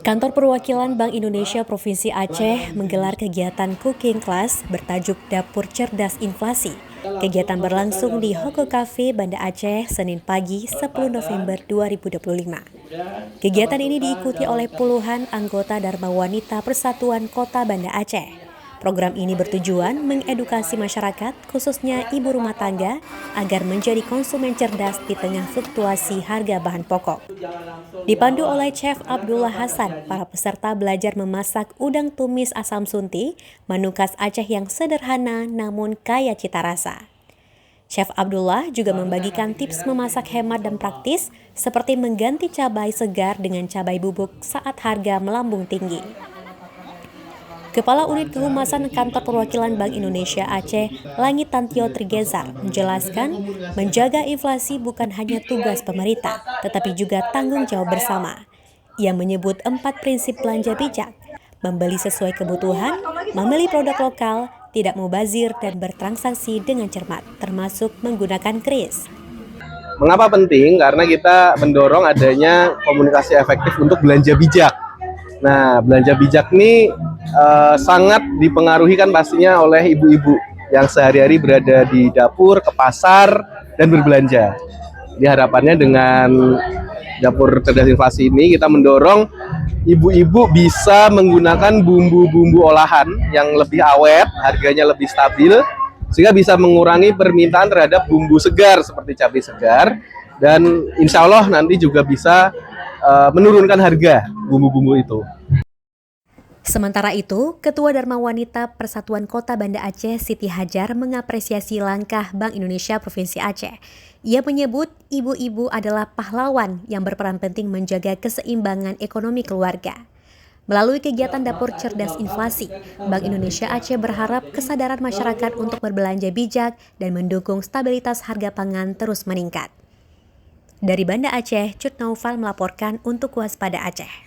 Kantor Perwakilan Bank Indonesia Provinsi Aceh menggelar kegiatan cooking class bertajuk Dapur Cerdas Inflasi. Kegiatan berlangsung di Hoko Cafe, Banda Aceh, Senin pagi 10 November 2025. Kegiatan ini diikuti oleh puluhan anggota Dharma Wanita Persatuan Kota Banda Aceh. Program ini bertujuan mengedukasi masyarakat, khususnya ibu rumah tangga, agar menjadi konsumen cerdas di tengah fluktuasi harga bahan pokok. Dipandu oleh Chef Abdullah Hasan, para peserta belajar memasak udang tumis asam sunti, menu khas Aceh yang sederhana namun kaya cita rasa. Chef Abdullah juga membagikan tips memasak hemat dan praktis, seperti mengganti cabai segar dengan cabai bubuk saat harga melambung tinggi. Kepala Unit Kehumasan Kantor Perwakilan Bank Indonesia Aceh, Langit Tantio Trigezar, menjelaskan menjaga inflasi bukan hanya tugas pemerintah, tetapi juga tanggung jawab bersama. Ia menyebut 4 prinsip belanja bijak: membeli sesuai kebutuhan, membeli produk lokal, tidak mubazir, dan bertransaksi dengan cermat, termasuk menggunakan kris. Mengapa penting? Karena kita mendorong adanya komunikasi efektif untuk belanja bijak. Nah, belanja bijak ini sangat dipengaruhi kan pastinya oleh ibu-ibu yang sehari-hari berada di dapur, ke pasar, dan berbelanja. Jadi harapannya dengan Dapur Cerdas Inflasi ini kita mendorong ibu-ibu bisa menggunakan bumbu-bumbu olahan yang lebih awet, harganya lebih stabil, sehingga bisa mengurangi permintaan terhadap bumbu segar seperti cabai segar, dan insya Allah nanti juga bisa menurunkan harga bumbu-bumbu itu. Sementara itu, Ketua Dharma Wanita Persatuan Kota Banda Aceh, Siti Hajar, mengapresiasi langkah Bank Indonesia Provinsi Aceh. Ia menyebut ibu-ibu adalah pahlawan yang berperan penting menjaga keseimbangan ekonomi keluarga. Melalui kegiatan Dapur Cerdas Inflasi, Bank Indonesia Aceh berharap kesadaran masyarakat untuk berbelanja bijak dan mendukung stabilitas harga pangan terus meningkat. Dari Banda Aceh, Cut Naufal melaporkan untuk Waspada Aceh.